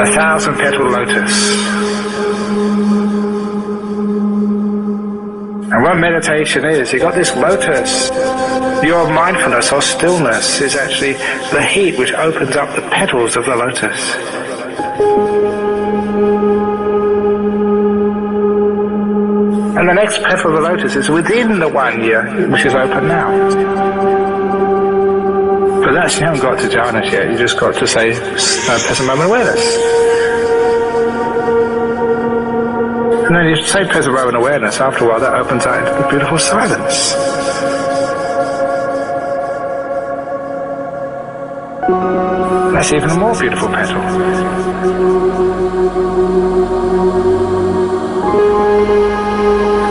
A 1,000-petal lotus. And what meditation is, you've got this lotus. Your mindfulness or stillness is actually the heat which opens up the petals of the lotus. And the next petal of the lotus is within the one year, which is open now. But that's, you haven't got to jhanas yet, you just got to say, present moment awareness. And then you say present moment awareness, after a while that opens out into the beautiful silence. That's even a more beautiful petal.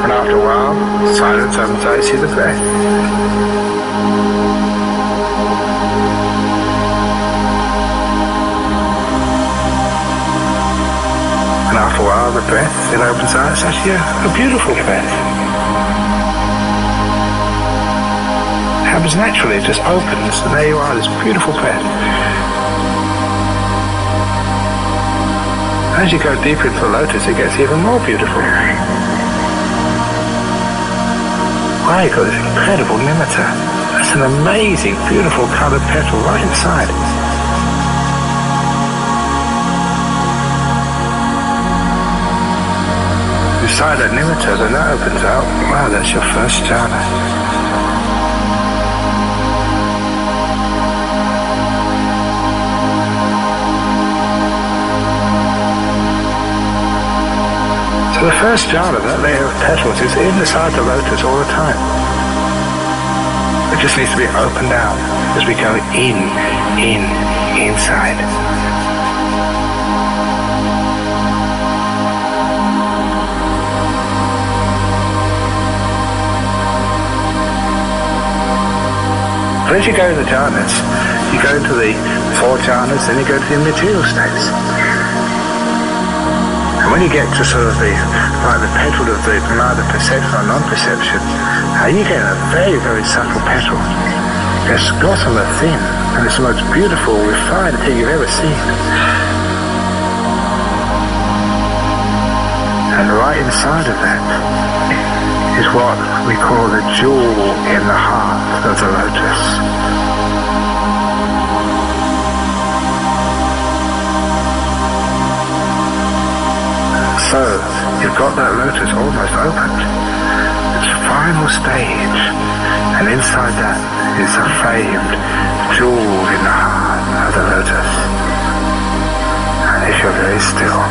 And after a while, silence opens out, you see the breath. And after a while, the breath, it opens out. It's actually a beautiful breath. It happens naturally, it just opens, and there you are, this beautiful breath. As you go deeper into the lotus, it gets even more beautiful. Wow, you've got this incredible nimitta. That's an amazing, beautiful coloured petal right inside. Inside that nimitta, then that opens out. Wow, that's your first jhana. So the first jhana, that layer of petals, is inside the lotus all the time. It just needs to be opened out as we go inside. But as you go to the jhanas, you go into the 4 jhanas, then you go to the immaterial states. And when you get to sort of the petal of the neither perception or non-perception, you get a very, very subtle petal. It's gossamer thin, and it's the most beautiful, refined thing you've ever seen. And right inside of that is what we call the jewel in the heart of the lotus. So, you've got that lotus almost opened. It's the final stage, and inside that is the famed jewel in the heart of the lotus. And if you're very still,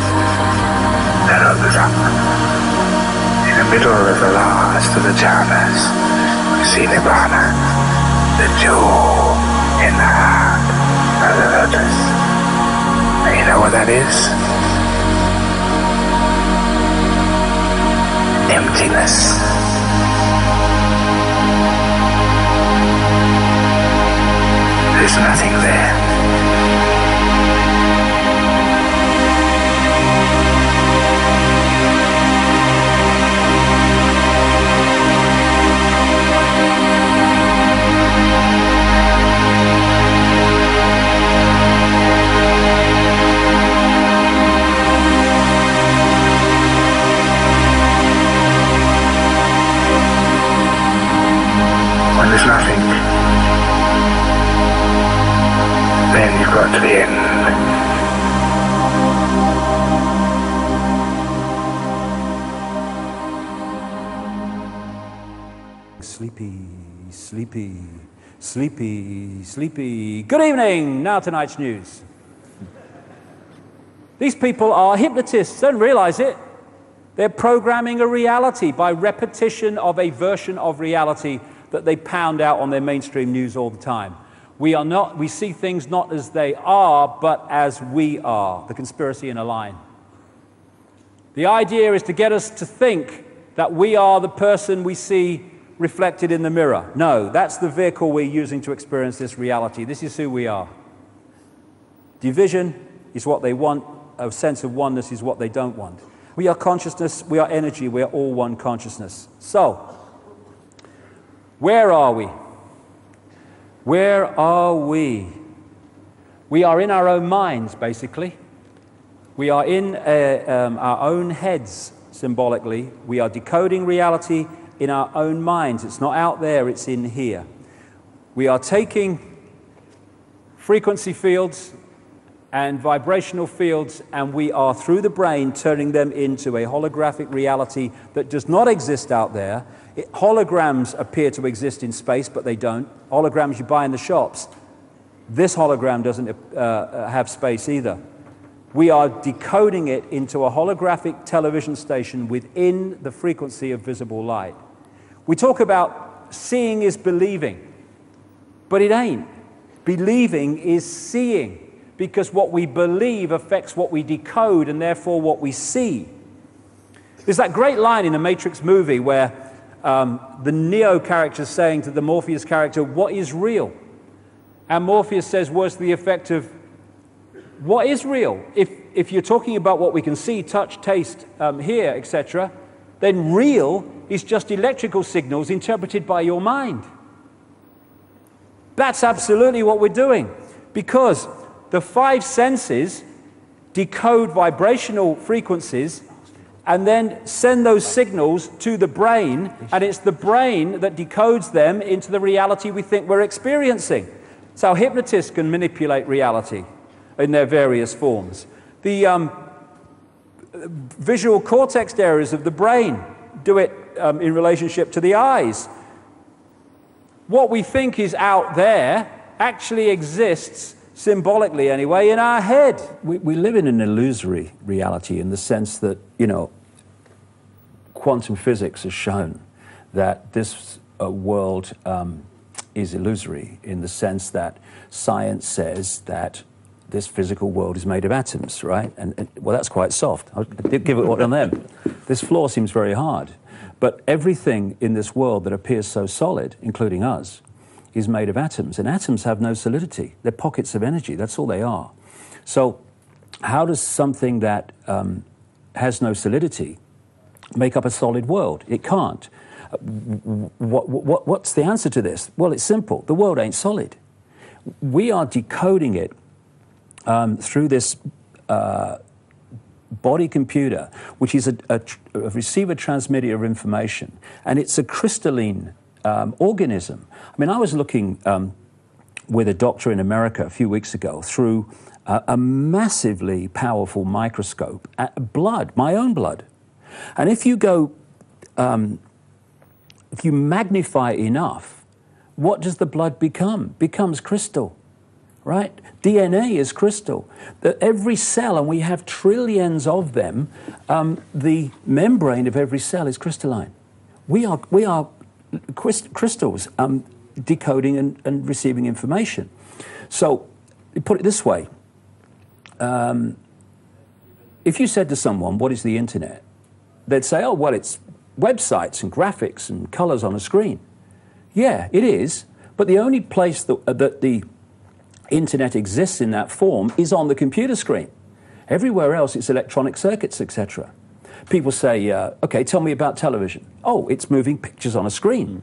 that opens up. In the middle of the last of the jhanas, you see Nibbana, the jewel in the heart of the lotus. And you know what that is? Emptiness. There's nothing there. When there's nothing, then you've got to the end. Sleepy, sleepy, sleepy, sleepy. Good evening. Now tonight's news. These people are hypnotists, don't realize it. They're programming a reality by repetition of a version of reality that they pound out on their mainstream news all the time. We see things not as they are, but as we are. The conspiracy in a line. The idea is to get us to think that we are the person we see reflected in the mirror. No, that's the vehicle we're using to experience this reality. This is who we are. Division is what they want. A sense of oneness is what they don't want. We are consciousness, we are energy, we are all one consciousness. So, where are we? Where are we? We are in our own minds, basically. We are in our own heads, symbolically. We are decoding reality in our own minds. It's not out there, it's in here. We are taking frequency fields and vibrational fields, and we are, through the brain, turning them into a holographic reality that does not exist out there. Holograms appear to exist in space, but they don't. Holograms you buy in the shops. This hologram doesn't have space either. We are decoding it into a holographic television station within the frequency of visible light. We talk about seeing is believing, but it ain't. Believing is seeing, because what we believe affects what we decode and therefore what we see. There's that great line in the Matrix movie where the Neo character is saying to the Morpheus character, "What is real?" And Morpheus says words to the effect of, "What is real? If you're talking about what we can see, touch, taste, hear, etc., then real is just electrical signals interpreted by your mind." That's absolutely what we're doing, because the five senses decode vibrational frequencies and then send those signals to the brain, and it's the brain that decodes them into the reality we think we're experiencing. It's how hypnotists can manipulate reality in their various forms. The visual cortex areas of the brain do it in relationship to the eyes. What we think is out there actually exists, symbolically anyway, in our head. We live in an illusory reality in the sense that, quantum physics has shown that this world is illusory, in the sense that science says that this physical world is made of atoms, right? And well, that's quite soft. I'll give it one on them. This floor seems very hard. But everything in this world that appears so solid, including us, is made of atoms. And atoms have no solidity. They're pockets of energy. That's all they are. So how does something that has no solidity make up a solid world? It can't. What's the answer to this? Well, it's simple. The world ain't solid. We are decoding it through this body computer, which is a receiver transmitter of information, and it's a crystalline organism. I mean, I was looking with a doctor in America a few weeks ago through a massively powerful microscope at blood, my own blood, and if you go, if you magnify enough, what does the blood become? Becomes crystal. Right? DNA is crystal. That every cell, and we have trillions of them, the membrane of every cell is crystalline. We are crystals decoding and receiving information. So, put it this way. If you said to someone, "What is the internet?" they'd say, "Oh, well, it's websites and graphics and colors on a screen." Yeah, it is. But the only place that the internet exists in that form is on the computer screen. Everywhere else, it's electronic circuits, etc. People say, okay, tell me about television. Oh, it's moving pictures on a screen.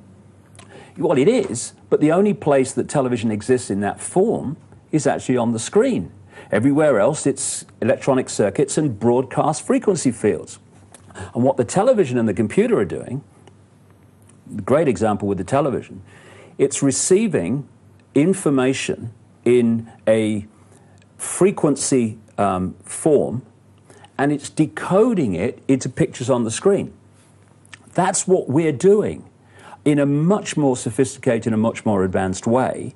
Well, it is, but the only place that television exists in that form is actually on the screen. Everywhere else, it's electronic circuits and broadcast frequency fields. And what the television and the computer are doing, the great example with the television, it's receiving information in a frequency form, and it's decoding it into pictures on the screen. That's what we're doing in a much more sophisticated and much more advanced way.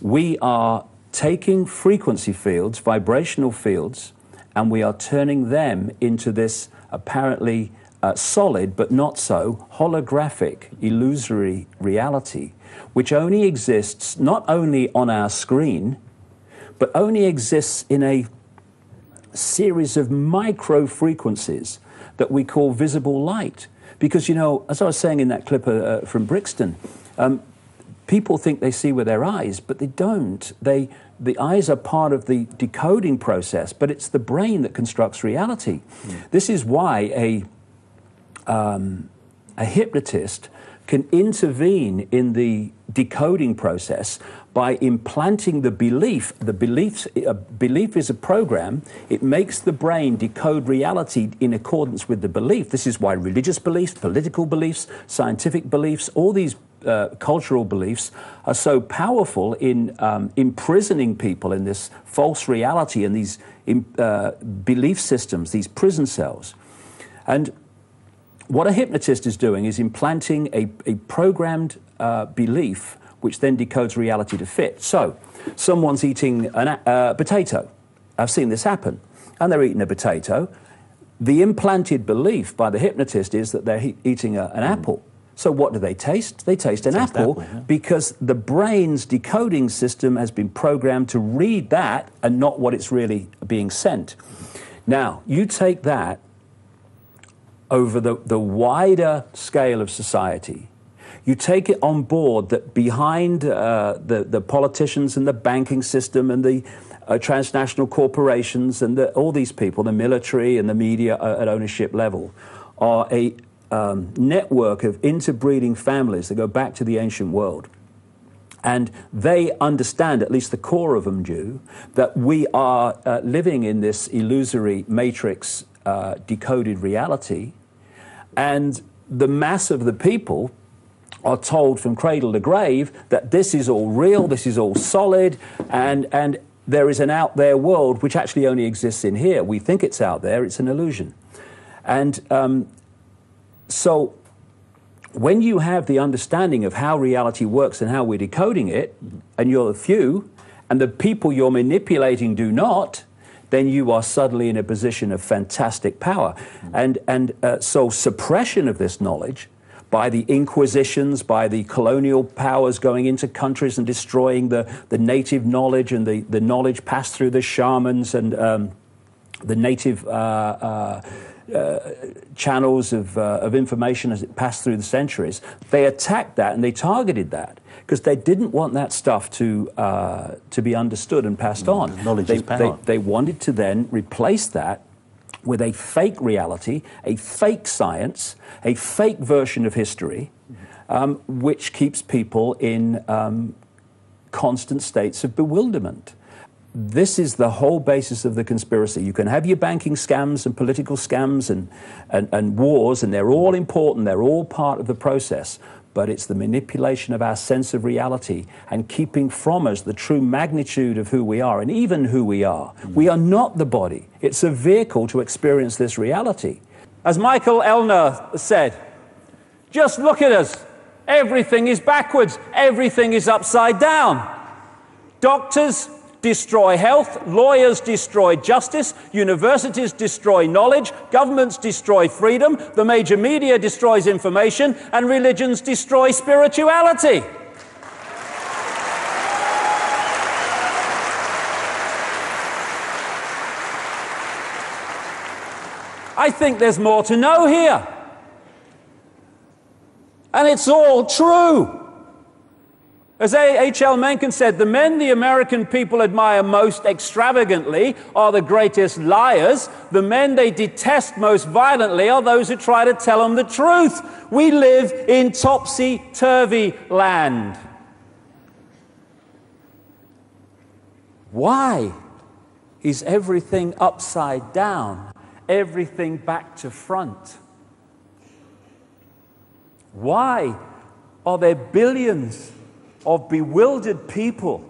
We are taking frequency fields, vibrational fields, and we are turning them into this apparently solid but not so holographic, illusory reality, which only exists not only on our screen, but only exists in a series of micro frequencies that we call visible light. Because, as I was saying in that clip from Brixton, people think they see with their eyes, but they don't. The eyes are part of the decoding process, but it's the brain that constructs reality. This is why a hypnotist can intervene in the decoding process by implanting the belief. Belief is a program. It makes the brain decode reality in accordance with the belief. This is why religious beliefs, political beliefs, scientific beliefs, all these cultural beliefs are so powerful in imprisoning people in this false reality and these belief systems, these prison cells. And what a hypnotist is doing is implanting a programmed belief which then decodes reality to fit. So, someone's eating a potato. I've seen this happen. And they're eating a potato. The implanted belief by the hypnotist is that they're eating an apple. So what do they taste? They taste an apple, because the brain's decoding system has been programmed to read that and not what it's really being sent. Now, you take that over the wider scale of society. You take it on board that behind the politicians and the banking system and the transnational corporations and all these people, the military and the media at ownership level, are a network of interbreeding families that go back to the ancient world. And they understand, at least the core of them do, that we are living in this illusory matrix decoded reality. And the mass of the people are told from cradle to grave that this is all real, this is all solid, and there is an out there world which actually only exists in here. We think it's out there, it's an illusion. And so when you have the understanding of how reality works and how we're decoding it, and you're a few, and the people you're manipulating do not, then you are suddenly in a position of fantastic power. So suppression of this knowledge by the inquisitions, by the colonial powers going into countries and destroying the native knowledge and the knowledge passed through the shamans and the native channels of information as it passed through the centuries. They attacked that and they targeted that because they didn't want that stuff to be understood and passed on. Knowledge is power. They wanted to then replace that with a fake reality, a fake science, a fake version of history, which keeps people in constant states of bewilderment. This is the whole basis of the conspiracy. You can have your banking scams and political scams and wars, and they're all important, they're all part of the process, but it's the manipulation of our sense of reality and keeping from us the true magnitude of who we are and even who we are. We are not the body. It's a vehicle to experience this reality. As Michael Elner said, just look at us. Everything is backwards. Everything is upside down. Doctors destroy health, lawyers destroy justice, universities destroy knowledge, governments destroy freedom, the major media destroys information, and religions destroy spirituality. I think there's more to know here. And it's all true. As H.L. Mencken said, the men the American people admire most extravagantly are the greatest liars. The men they detest most violently are those who try to tell them the truth. We live in topsy-turvy land. Why is everything upside down? Everything back to front? Why are there billions of bewildered people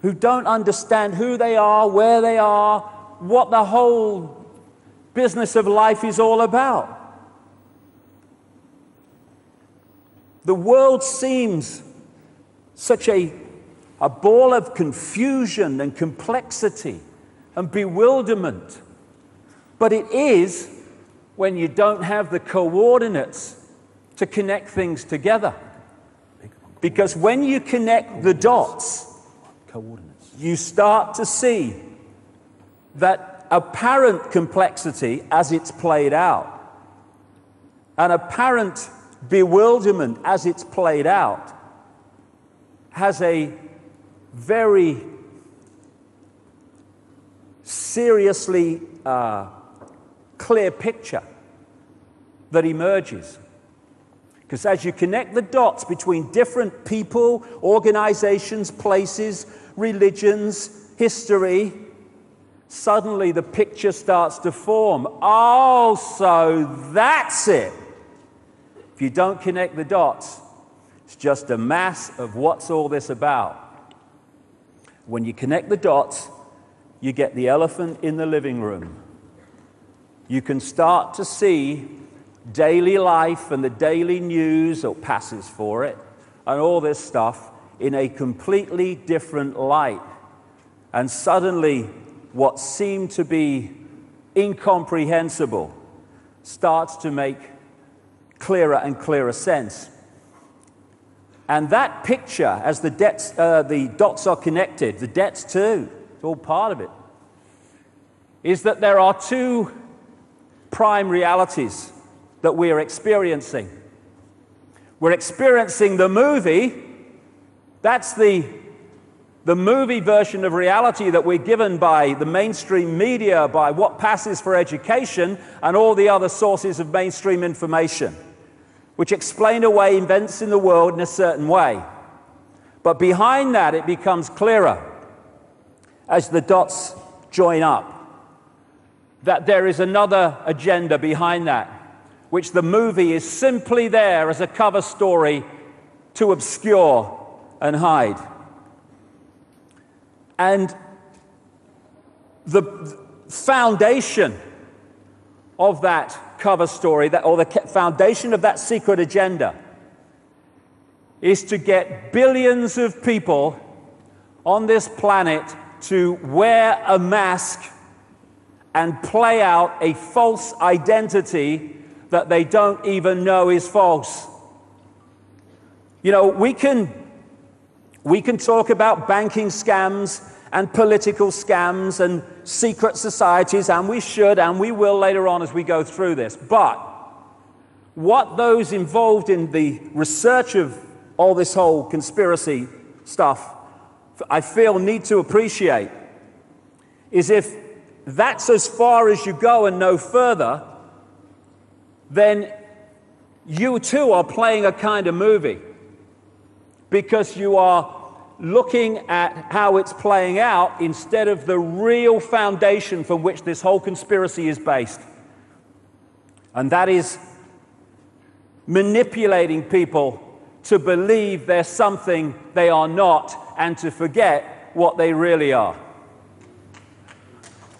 who don't understand who they are, where they are, what the whole business of life is all about? The world seems such a ball of confusion and complexity and bewilderment, but it is when you don't have the coordinates to connect things together. Because when you connect the dots, you start to see that apparent complexity as it's played out, an apparent bewilderment as it's played out, has a very seriously clear picture that emerges. Because as you connect the dots between different people, organizations, places, religions, history, suddenly the picture starts to form. Oh, so that's it. If you don't connect the dots, it's just a mass of what's all this about. When you connect the dots, you get the elephant in the living room. You can start to see daily life and the daily news, or passes for it, and all this stuff in a completely different light. And suddenly, what seemed to be incomprehensible starts to make clearer and clearer sense. And that picture, as the dots are connected, the debts too, it's all part of it, is that there are two prime realities that we are experiencing. We're experiencing the movie. That's the movie version of reality that we're given by the mainstream media, by what passes for education, and all the other sources of mainstream information, which explain away events in the world in a certain way. But behind that, it becomes clearer as the dots join up that there is another agenda behind that, which the movie is simply there as a cover story to obscure and hide. And the foundation of that cover story, or the foundation of that secret agenda, is to get billions of people on this planet to wear a mask and play out a false identity that they don't even know is false. You know, we can talk about banking scams and political scams and secret societies, and we should and we will later on as we go through this. But what those involved in the research of all this whole conspiracy stuff, I feel, need to appreciate is if that's as far as you go and no further, then you too are playing a kind of movie, because you are looking at how it's playing out instead of the real foundation from which this whole conspiracy is based. And that is manipulating people to believe they're something they are not, and to forget what they really are.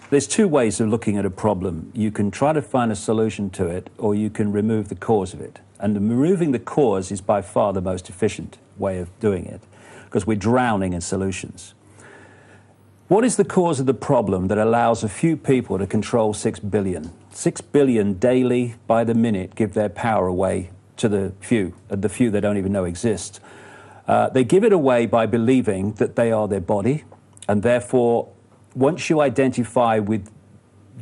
There's two ways of looking at a problem. You can try to find a solution to it, or you can remove the cause of it. And removing the cause is by far the most efficient way of doing it, because we're drowning in solutions. What is the cause of the problem that allows a few people to control 6 billion? 6 billion daily, by the minute, give their power away to the few they don't even know exist. They give it away by believing that they are their body, and therefore, once you identify with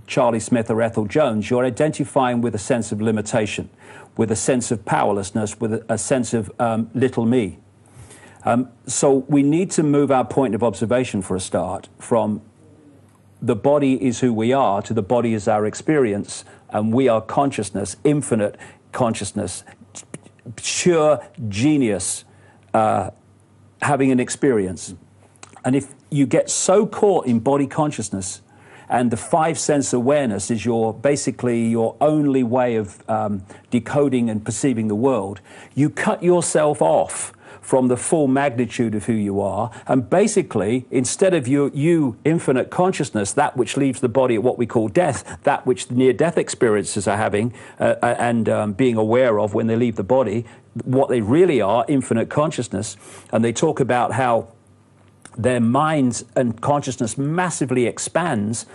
Charlie Smith or Ethel Jones, you're identifying with a sense of limitation, with a sense of powerlessness, with a sense of little me. So we need to move our point of observation for a start from the body is who we are to the body is our experience, and we are consciousness, infinite consciousness, pure genius, having an experience. And if you get so caught in body consciousness, and the five-sense awareness is basically your only way of decoding and perceiving the world, you cut yourself off from the full magnitude of who you are, and basically, instead of you infinite consciousness, that which leaves the body at what we call death, that which near-death experiences are having and being aware of when they leave the body, what they really are, infinite consciousness. And they talk about how their minds and consciousness massively expands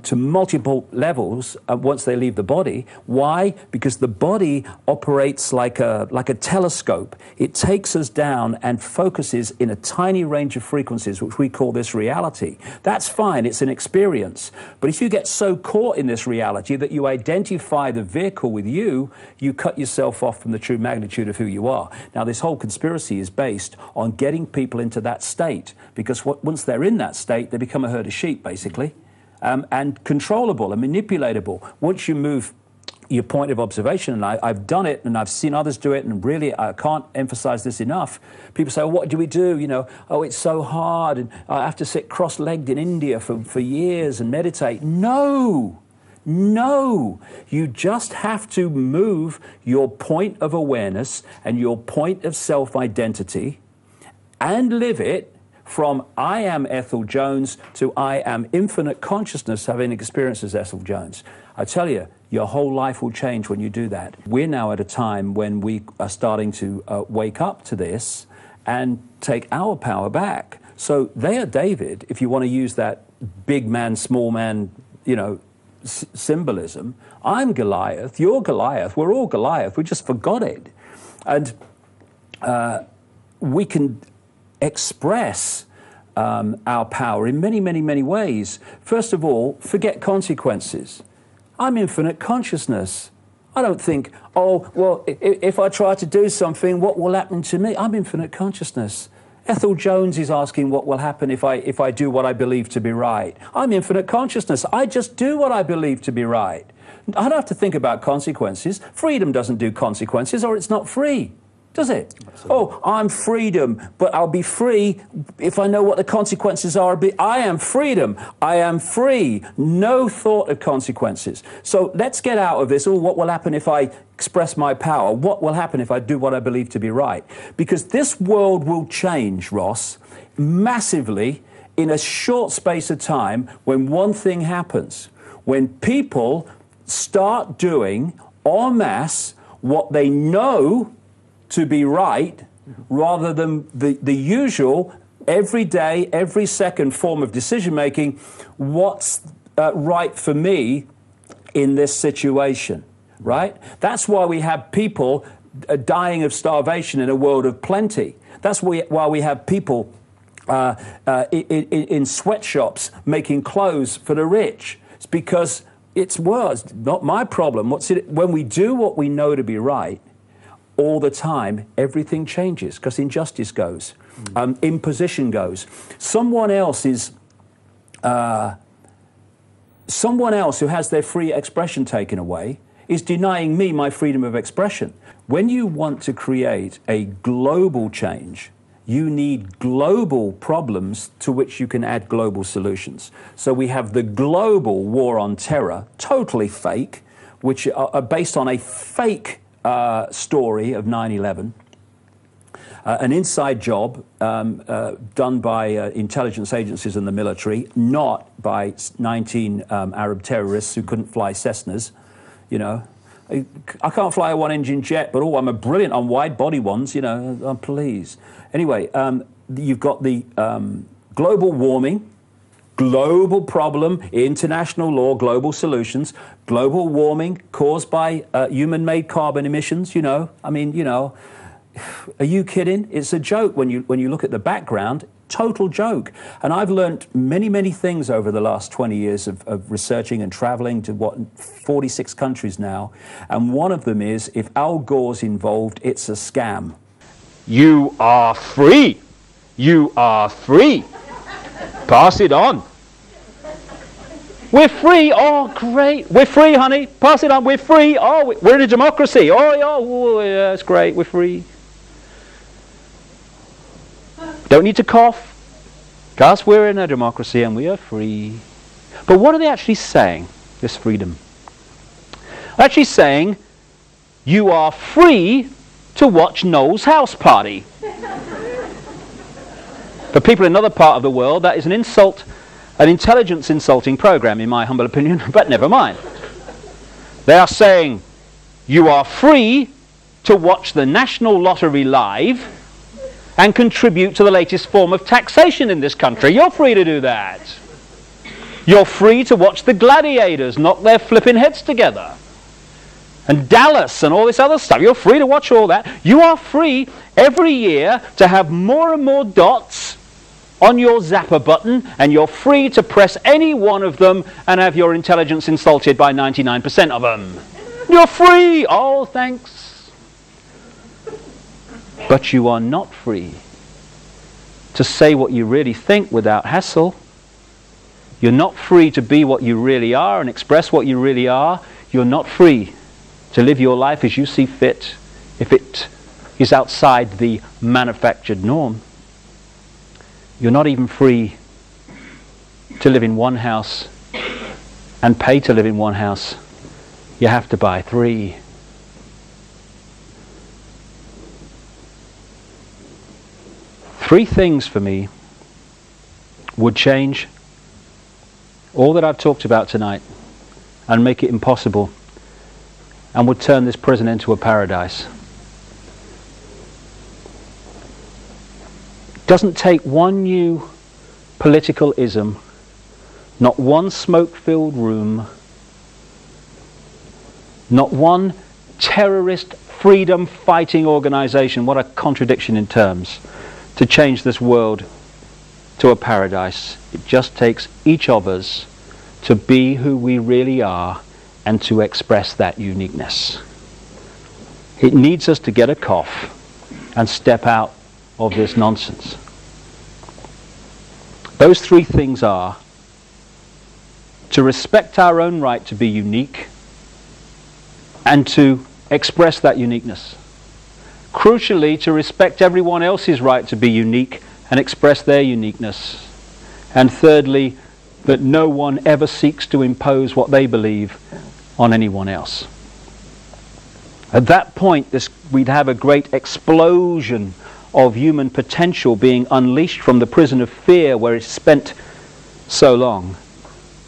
to multiple levels once they leave the body. Why? Because the body operates like a telescope. It takes us down and focuses in a tiny range of frequencies, which we call this reality. That's fine, it's an experience. But if you get so caught in this reality that you identify the vehicle with you, you cut yourself off from the true magnitude of who you are. Now, this whole conspiracy is based on getting people into that state, because once they're in that state, they become a herd of sheep, basically. And controllable and manipulatable. Once you move your point of observation, and I've done it, and I've seen others do it, and really I can't emphasize this enough. People say, well, what do we do? You know, oh, it's so hard, and I have to sit cross-legged in India for years and meditate. No, no. You just have to move your point of awareness and your point of self-identity and live it from I am Ethel Jones to I am infinite consciousness having experienced as Ethel Jones. I tell you, your whole life will change when you do that. We're now at a time when we are starting to wake up to this and take our power back. So they are David, if you want to use that big man, small man, you know, symbolism. I'm Goliath, you're Goliath, we're all Goliath, we just forgot it. And we can express our power in many, many, many ways. First of all, forget consequences. I'm infinite consciousness. I don't think, oh, well, if I try to do something, what will happen to me? I'm infinite consciousness. Ethel Jones is asking what will happen if I do what I believe to be right. I'm infinite consciousness. I just do what I believe to be right. I don't have to think about consequences. Freedom doesn't do consequences, or it's not free, does it? Absolutely. Oh, I'm freedom, but I'll be free if I know what the consequences are. I am freedom. I am free. No thought of consequences. So let's get out of this. Oh, what will happen if I express my power? What will happen if I do what I believe to be right? Because this world will change, Ross, massively in a short space of time when one thing happens. When people start doing en masse what they know to be right, rather than the usual, every day, every second form of decision-making, what's right for me in this situation, right? That's why we have people dying of starvation in a world of plenty. That's why we have people in sweatshops making clothes for the rich. It's because it's not my problem. When we do what we know to be right, all the time, everything changes because injustice goes, imposition goes. Someone else who has their free expression taken away is denying me my freedom of expression. When you want to create a global change, you need global problems to which you can add global solutions. So we have the global war on terror, totally fake, which are based on a fake story of 9/11, an inside job done by intelligence agencies and the military, not by 19 Arab terrorists who couldn't fly Cessnas. You know, I can't fly a one-engine jet, but I'm a brilliant on wide-body ones. You know, please. Anyway, you've got the global warming. Global problem, international law, global solutions, global warming caused by human-made carbon emissions, you know. I mean, you know, are you kidding? It's a joke when you look at the background, total joke. And I've learned many, many things over the last 20 years of researching and traveling to 46 countries now. And one of them is, if Al Gore's involved, it's a scam. You are free. You are free. Pass it on. We're free. Oh, great. We're free, honey. Pass it on. We're free. Oh, we're in a democracy. Oh, yeah, it's great. We're free. Don't need to cough. Because we're in a democracy and we are free. But what are they actually saying, this freedom? They're actually saying, you are free to watch Noel's house party. For people in another part of the world, that is an insult, an intelligence insulting program, in my humble opinion, but never mind. They are saying, you are free to watch the National Lottery live and contribute to the latest form of taxation in this country. You're free to do that. You're free to watch the gladiators knock their flipping heads together. And Dallas and all this other stuff. You're free to watch all that. You are free every year to have more and more dots on your zapper button, and you're free to press any one of them and have your intelligence insulted by 99% of them. You're free! Oh, thanks. But you are not free to say what you really think without hassle. You're not free to be what you really are and express what you really are. You're not free to live your life as you see fit, if it is outside the manufactured norm, you're not even free to live in one house and pay to live in one house. You have to buy 3. Three things for me would change all that I've talked about tonight and make it impossible, and would turn this prison into a paradise. It doesn't take one new political ism, not one smoke-filled room, not one terrorist freedom-fighting organization, what a contradiction in terms, to change this world to a paradise. It just takes each of us to be who we really are and to express that uniqueness. It needs us to get a cough and step out of this nonsense. Those 3 things are to respect our own right to be unique and to express that uniqueness. Crucially, to respect everyone else's right to be unique and express their uniqueness. And thirdly, that no one ever seeks to impose what they believe on anyone else. At that point, we'd have a great explosion of human potential being unleashed from the prison of fear where it's spent so long.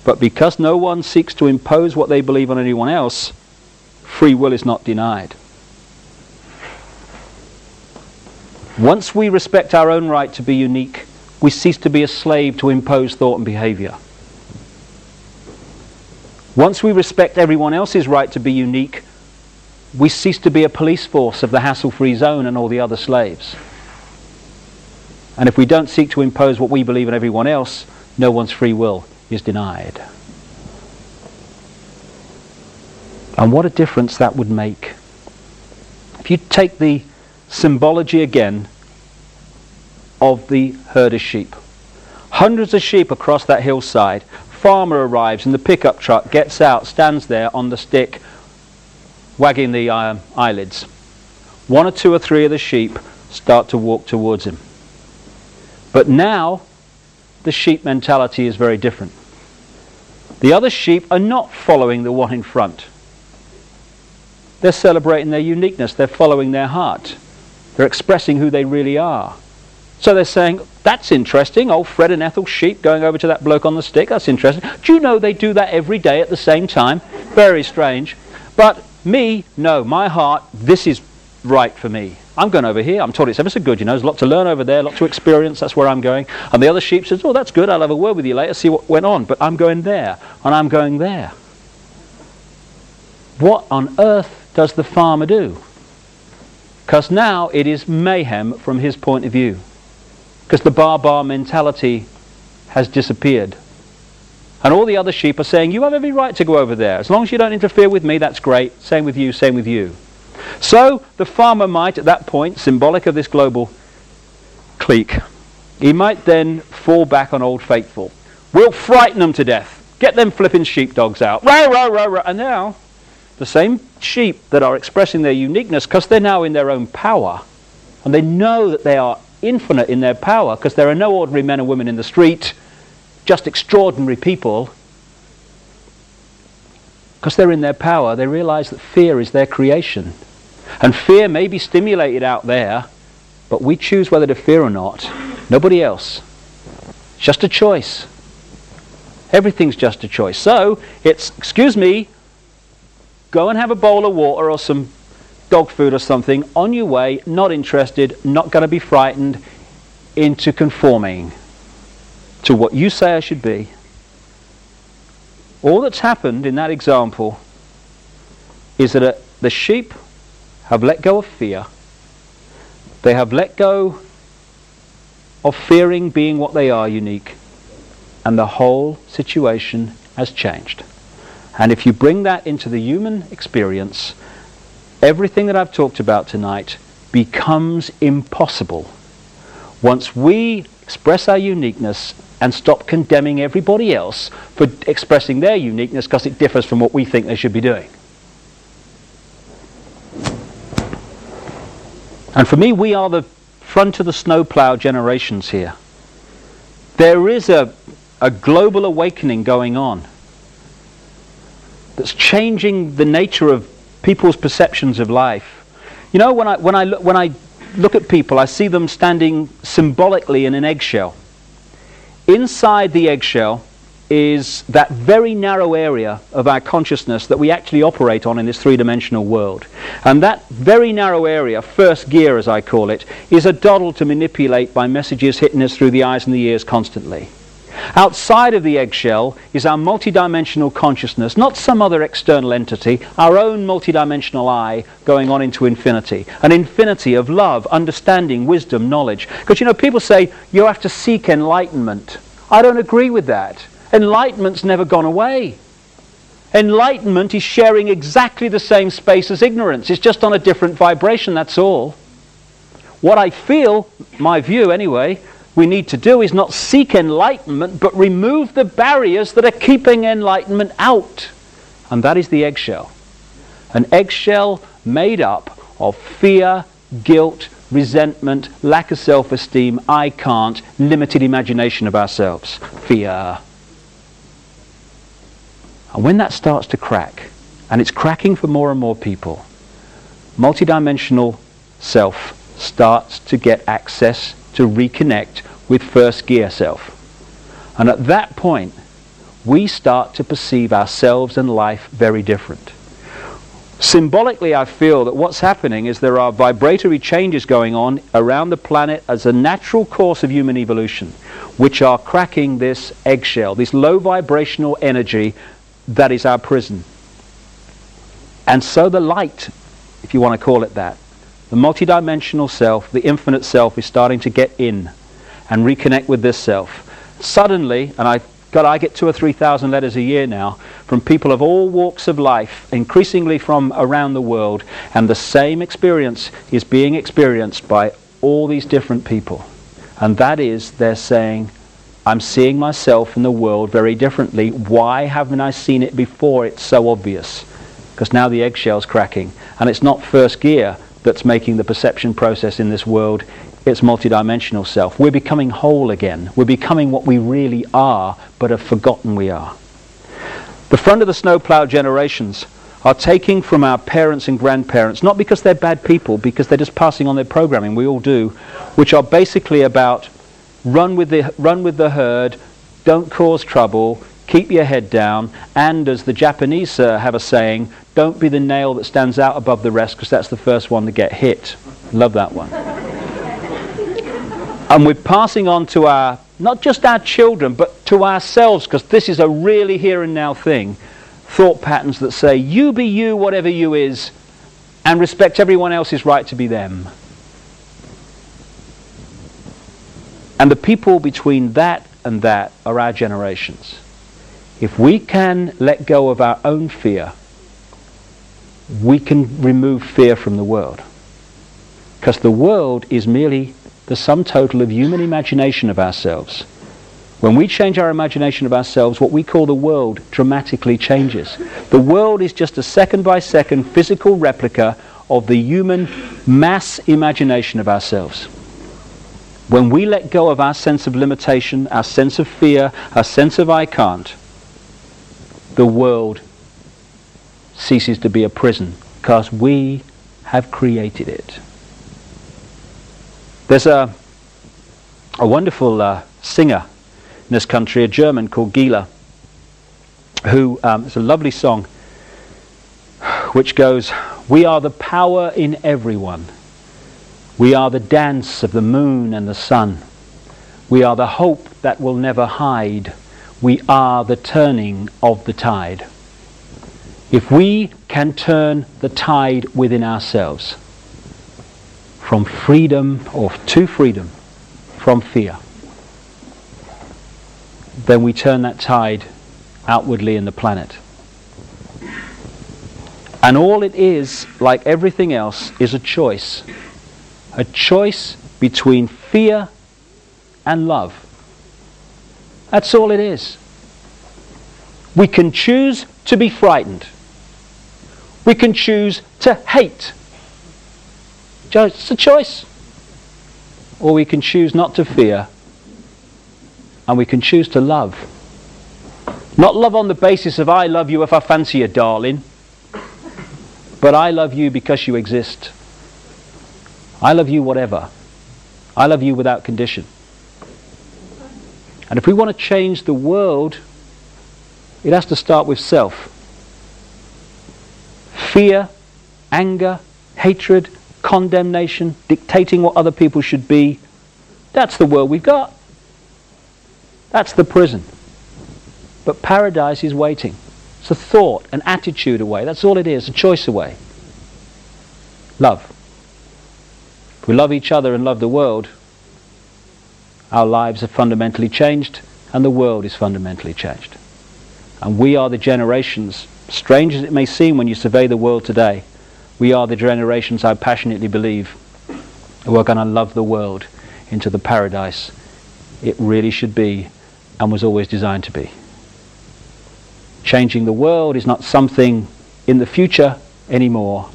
But because no one seeks to impose what they believe on anyone else, free will is not denied. Once we respect our own right to be unique, we cease to be a slave to imposed thought and behavior. Once we respect everyone else's right to be unique, we cease to be a police force of the hassle-free zone and all the other slaves. And if we don't seek to impose what we believe on everyone else, no one's free will is denied. And what a difference that would make. If you take the symbology again of the herd of sheep. Hundreds of sheep across that hillside. Farmer arrives in the pickup truck, gets out, stands there on the stick, wagging the eyelids. 1 or 2 or 3 of the sheep start to walk towards him. But now the sheep mentality is very different. The other sheep are not following the one in front. They're celebrating their uniqueness. They're following their heart. They're expressing who they really are. So they're saying, that's interesting, old Fred and Ethel sheep going over to that bloke on the stick, that's interesting. Do you know they do that every day at the same time? Very strange. But me, no, my heart, this is right for me. I'm going over here. I'm told it's ever so good, you know. There's a lot to learn over there, a lot to experience. That's where I'm going. And the other sheep says, oh, that's good. I'll have a word with you later, see what went on. But I'm going there, and I'm going there. What on earth does the farmer do? Because now it is mayhem from his point of view. Because the bar mentality has disappeared. And all the other sheep are saying, you have every right to go over there. As long as you don't interfere with me, that's great. Same with you, same with you. So the farmer might, at that point, symbolic of this global clique, he might then fall back on Old Faithful. We'll frighten them to death. Get them flipping sheepdogs out. Row, row, row, row. And now, the same sheep that are expressing their uniqueness, because they're now in their own power, and they know that they are infinite in their power, because there are no ordinary men and women in the street, just extraordinary people. Because they're in their power, they realize that fear is their creation. And fear may be stimulated out there, but we choose whether to fear or not. Nobody else. It's just a choice. Everything's just a choice. So, it's, excuse me, go and have a bowl of water or some dog food or something, on your way, not interested, not going to be frightened into conforming to what you say I should be. All that's happened in that example is that the sheep have let go of fear. They have let go of fearing being what they are, unique. And the whole situation has changed. And if you bring that into the human experience, everything that I've talked about tonight becomes impossible once we express our uniqueness and stop condemning everybody else for expressing their uniqueness because it differs from what we think they should be doing. And for me, we are the front of the snowplow generations here. There is a global awakening going on that's changing the nature of people's perceptions of life. You know, when I look at people, I see them standing symbolically in an eggshell. Inside the eggshell is that very narrow area of our consciousness that we actually operate on in this three-dimensional world. And that very narrow area, first gear as I call it, is a doddle to manipulate by messages hitting us through the eyes and the ears constantly. Outside of the eggshell is our multidimensional consciousness, not some other external entity, our own multidimensional I going on into infinity. An infinity of love, understanding, wisdom, knowledge. Because, you know, people say you have to seek enlightenment. I don't agree with that. Enlightenment's never gone away. Enlightenment is sharing exactly the same space as ignorance. It's just on a different vibration, that's all. What I feel, my view anyway, we need to do is not seek enlightenment, but remove the barriers that are keeping enlightenment out. And that is the eggshell. An eggshell made up of fear, guilt, resentment, lack of self-esteem, I can't, limited imagination of ourselves. Fear. And when that starts to crack, and it's cracking for more and more people, multidimensional self starts to get access to reconnect with first gear self. And at that point, we start to perceive ourselves and life very different. Symbolically, I feel that what's happening is there are vibratory changes going on around the planet as a natural course of human evolution, which are cracking this eggshell, this low vibrational energy that is our prison. And so the light, if you want to call it that, the multidimensional self, the infinite self, is starting to get in and reconnect with this self. Suddenly, and I get 2,000 or 3,000 letters a year now from people of all walks of life, increasingly from around the world, and the same experience is being experienced by all these different people. And that is, they're saying, I'm seeing myself in the world very differently. Why haven't I seen it before? It's so obvious. Because now the eggshell's cracking. And it's not first gear that's making the perception process in this world. It's multidimensional self. We're becoming whole again. We're becoming what we really are, but have forgotten we are. The front of the snowplow generations are taking from our parents and grandparents, not because they're bad people, because they're just passing on their programming, we all do, which are basically about run with the herd, don't cause trouble, keep your head down, and as the Japanese have a saying, don't be the nail that stands out above the rest, because that's the first one to get hit. Love that one. And we're passing on to our, not just our children, but to ourselves, because this is a really here and now thing, thought patterns that say, you be you, whatever you is, and respect everyone else's right to be them. And the people between that and that are our generations. If we can let go of our own fear, we can remove fear from the world. Because the world is merely the sum total of human imagination of ourselves. When we change our imagination of ourselves, what we call the world dramatically changes. The world is just a second-by-second physical replica of the human mass imagination of ourselves. When we let go of our sense of limitation, our sense of fear, our sense of I can't, the world ceases to be a prison, because we have created it. There's a wonderful singer in this country, a German called Gila, who, it's a lovely song, which goes, we are the power in everyone. We are the dance of the moon and the sun. We are the hope that will never hide. We are the turning of the tide. If we can turn the tide within ourselves, from freedom or to freedom, from fear, then we turn that tide outwardly in the planet. And all it is, like everything else, is a choice. A choice between fear and love. That's all it is. We can choose to be frightened. We can choose to hate. It's a choice. Or we can choose not to fear, and we can choose to love. Not love on the basis of I love you if I fancy you, darling, but I love you because you exist. I love you whatever. I love you without condition. And if we want to change the world, it has to start with self. Fear, anger, hatred, condemnation, dictating what other people should be, that's the world we've got. That's the prison. But paradise is waiting. It's a thought, an attitude away. That's all it is, a choice away. Love. If we love each other and love the world, our lives are fundamentally changed and the world is fundamentally changed. And we are the generations, strange as it may seem when you survey the world today, we are the generations, I passionately believe, who are going to love the world into the paradise it really should be and was always designed to be. Changing the world is not something in the future anymore.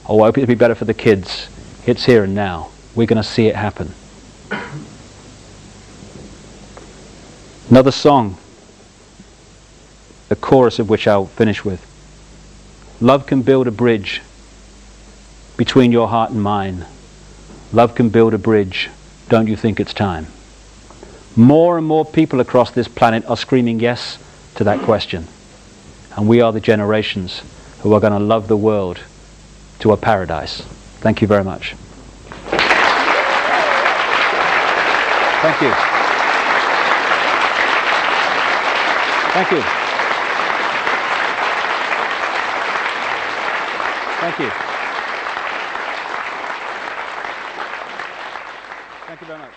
Oh, I hope it'll be better for the kids. It's here and now. We're going to see it happen. Another song, the chorus of which I'll finish with. Love can build a bridge between your heart and mine. Love can build a bridge. Don't you think it's time? More and more people across this planet are screaming yes to that question. And we are the generations who are going to love the world to a paradise. Thank you very much. Thank you. Thank you. Thank you. Thank you very much.